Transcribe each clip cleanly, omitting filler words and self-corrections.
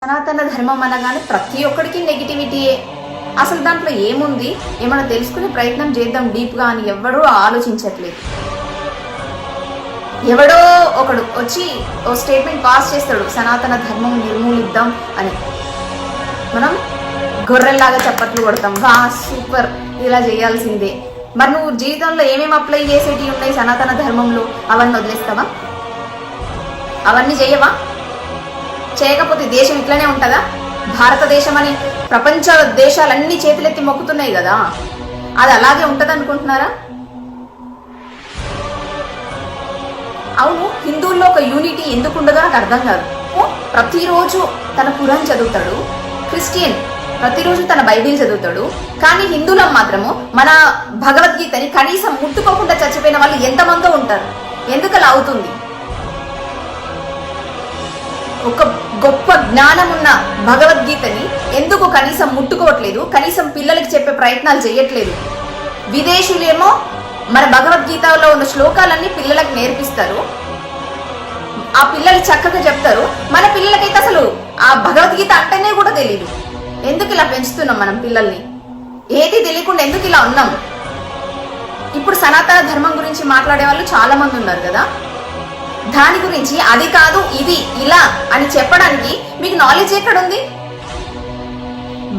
సనాతన ధర్మం అనగానే ప్రతి ఒక్కడికి నెగిటివిటీయే. అసలు దాంట్లో ఏముంది, ఏమైనా తెలుసుకునే ప్రయత్నం చేద్దాం డీప్గా అని ఎవడో ఆలోచించట్లేదు. ఎవడో ఒకడు వచ్చి ఓ స్టేట్మెంట్ పాస్ చేస్తాడు, సనాతన ధర్మం నిర్మూలిద్దాం అని. మనం గొర్రెల్లాగా చప్పట్లు కొడతాం, వా సూపర్, ఇలా చేయాల్సిందే. మరి నువ్వు జీవితంలో ఏమేమి అప్లై చేసేటివి ఉన్నాయి సనాతన ధర్మంలో, అవన్నీ వదిలేస్తావా? అవన్నీ చేయవా? చేయకపోతే దేశం ఇట్లనే ఉంటుందా? భారతదేశం అని ప్రపంచ దేశాలన్నీ చేతులెత్తి మొక్కుతున్నాయి కదా, అది అలాగే ఉంటది అనుకుంటున్నారా? అవును, హిందువుల్లో ఒక యూనిటీ ఎందుకు ఉండదో నాకు అర్థం కాదు. ప్రతిరోజు తన ఖురాన్ చదువుతాడు, క్రిస్టియన్ ప్రతిరోజు తన బైబిల్ చదువుతాడు, కానీ హిందువులం మాత్రము మన భగవద్గీతని కనీసం ముట్టుకోకుండా చచ్చిపోయిన వాళ్ళు ఎంతమందో ఉంటారు. ఎందుకు అలా అవుతుంది? ఒక గొప్ప జ్ఞానం ఉన్న భగవద్గీతని ఎందుకు కనీసం ముట్టుకోవట్లేదు, కనీసం పిల్లలకి చెప్పే ప్రయత్నాలు చేయట్లేదు? విదేశీయులేమో మన భగవద్గీతలో ఉన్న శ్లోకాలన్నీ పిల్లలకు నేర్పిస్తారు, ఆ పిల్లలు చక్కగా చెప్తారు. మన పిల్లలకైతే అసలు ఆ భగవద్గీత అంటేనే కూడా తెలియదు. ఎందుకు ఇలా పెంచుతున్నాం మనం పిల్లల్ని? ఏది తెలియకుండా ఎందుకు ఇలా ఉన్నాం? ఇప్పుడు సనాతన ధర్మం గురించి మాట్లాడే వాళ్ళు చాలా మంది ఉన్నారు కదా, దాని గురించి అది కాదు ఇది ఇలా అని చెప్పడానికి మీకు నాలెడ్జ్ ఎక్కడుంది?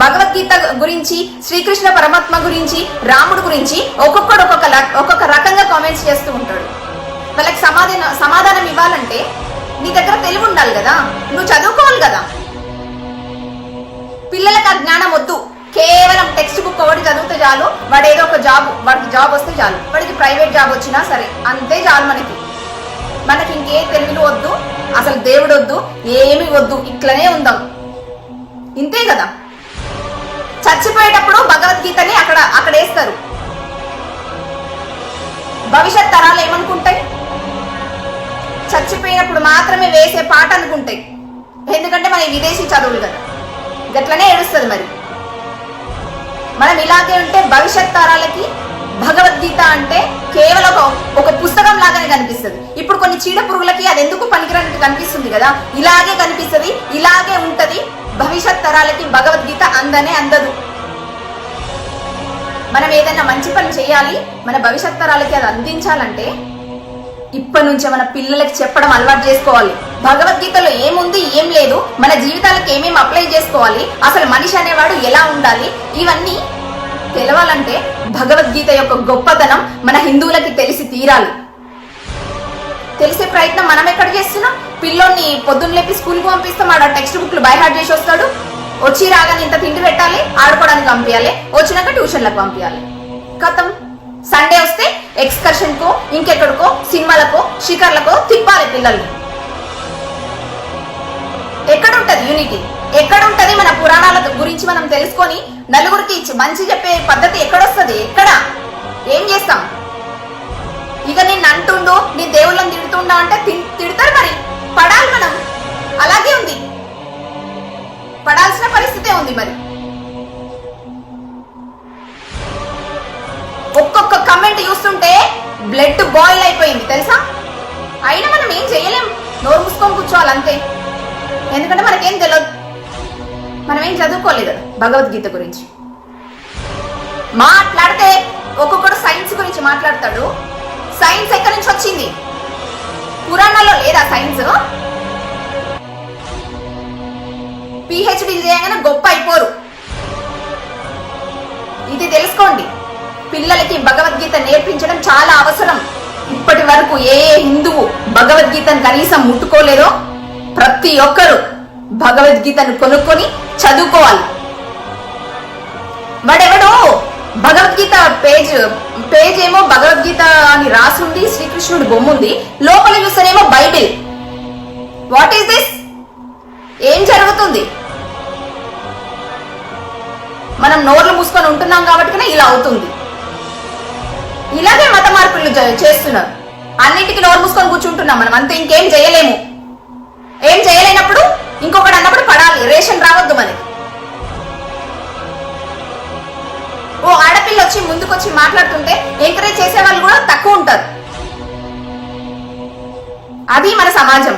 భగవద్గీత గురించి, శ్రీకృష్ణ పరమాత్మ గురించి, రాముడు గురించి ఒక్కొక్కడు ఒక్కొక్క రకంగా కామెంట్స్ చేస్తూ ఉంటాడు. వాళ్ళకి సమాధానం ఇవ్వాలంటే నీ దగ్గర తెలివి ఉండాలి కదా, నువ్వు చదువుకోవాలి కదా. పిల్లలకు ఆ జ్ఞానం వద్దు, కేవలం టెక్స్ట్ బుక్ ఒకటి చదివితే చాలు, వాడు ఏదో ఒక వాడికి జాబ్ వస్తే చాలు, వాడికి ప్రైవేట్ జాబ్ వచ్చినా సరే, అంతే చాలు. మనకి ఇంకే తెలివిలు వద్దు, అసలు దేవుడు వద్దు, ఏమి వద్దు, ఇట్లనే ఉందాం, ఇంతే కదా. చచ్చిపోయేటప్పుడు భగవద్గీతని అక్కడ వేస్తారు. భవిష్యత్ తరాలు ఏమనుకుంటాయి? చచ్చిపోయినప్పుడు మాత్రమే వేసే పాట అనుకుంటాయి. ఎందుకంటే మన విదేశీ చదువులు కదా, గట్లనే ఏడుస్తుంది. మరి మనం ఇలాగే ఉంటే భవిష్యత్ తరాలకి భగవద్గీత అంటే కేవలం ఒక పుస్తకం లాగానే కనిపిస్తుంది. ఇప్పుడు కొన్ని చీడ పురుగులకి అది ఎందుకు పనికిరానట్టు కనిపిస్తుంది కదా, ఇలాగే కనిపిస్తుంది, ఇలాగే ఉంటది. భవిష్యత్ తరాలకి భగవద్గీత అందదు. మనం ఏదైనా మంచి పని చేయాలి, మన భవిష్యత్ తరాలకి అది అందించాలంటే ఇప్పటి నుంచే మన పిల్లలకి చెప్పడం అలవాటు చేసుకోవాలి. భగవద్గీతలో ఏముంది ఏం లేదు, మన జీవితాలకు ఏమేమి అప్లై చేసుకోవాలి, అసలు మనిషి అనేవాడు ఎలా ఉండాలి, ఇవన్నీ తెలవాలంటే భగవద్గీత యొక్క గొప్పతనం మన హిందువులకి తెలిసి తీరాలి. తెలిసే ప్రయత్నం మనం ఎక్కడ చేస్తున్నాం? పిల్లోని పొద్దున్న లేపి స్కూల్కి పంపిస్తాం, ఆడ టెక్స్ట్ బుక్లు బై హార్ట్ చేసి వస్తాడు, వచ్చి రాగానే ఇంత తిండి పెట్టాలి, ఆడుకోవడానికి పంపించాలి, వచ్చినాక ట్యూషన్లకు పంపించాలి, కథం. సండే వస్తే ఎక్స్కర్షన్ కో, ఇంకెక్కడికో, సినిమాలకో, షికార్లకో తిప్పాలి పిల్లల్ని. ఎక్కడుంటది యూనిటీ? ఎక్కడుంటది? మన పురాణాల గురించి మనం తెలుసుకొని నలుగురికి మంచి చెప్పే పద్ధతి ఎక్కడొస్తుంది? ఎక్కడ? ఏం చేస్తాం? ఇక నిన్ను అంటుండో, నీ దేవుళ్ళని తిడుతుండో అంటే తిడతారు, మరి పడాలి మనం. అలాగే ఉంది, పడాల్సిన పరిస్థితే ఉంది. మరి ఒక్కొక్క కమెంట్ చూస్తుంటే బ్లడ్ బాయిల్ అయిపోయింది తెలుసా. అయినా మనం ఏం చేయలేం, నోరు మూసుకొని కూర్చోవాలి అంతే. ఎందుకంటే మనకేం తెలియదు, మనం ఏం చదువుకోలేదు కదా భగవద్గీత గురించి. మాట్లాడితే ఒక్కొక్కడు సైన్స్ గురించి మాట్లాడతాడు. సైన్స్ ఎక్కడి నుంచి వచ్చింది? పురాణాల్లో లేదా సైన్స్? పిహెచ్డి చేయగానే గొప్ప అయిపోరు. ఇది తెలుసుకోండి, పిల్లలకి భగవద్గీత నేర్పించడం చాలా అవసరం. ఇప్పటి వరకు ఏ హిందువు భగవద్గీతను కనీసం ముట్టుకోలేదో ప్రతి ఒక్కరు భగవద్గీతను కొనుక్కొని చదువుకోవాలి. వాడెవడో భగవద్గీత పేజ్ ఏమో భగవద్గీత అని రాసుంది, శ్రీకృష్ణుడి బొమ్మ ఉంది, లోపల చూస్తేనేమో బైబిల్. What is this? ఏం జరుగుతుంది? మనం నోర్లు మూసుకొని ఉంటున్నాం కాబట్టి ఇలా అవుతుంది. ఇలాగే మత మార్పులు చేస్తున్నారు. అన్నిటికీ నోరు మూసుకొని కూర్చుంటున్నాం మనం అంతే, ఇంకేం చేయలేము. ఏం చేయలేనప్పుడు ఇంకొకటి అన్నప్పుడు పడాలి, రేషన్ రావద్దు మనకి. ఓ ఆడపిల్ల వచ్చి ముందుకొచ్చి మాట్లాడుతుంటే ఎంకరేజ్ చేసే వాళ్ళు కూడా తక్కువ ఉంటారు. అది మన సమాజం.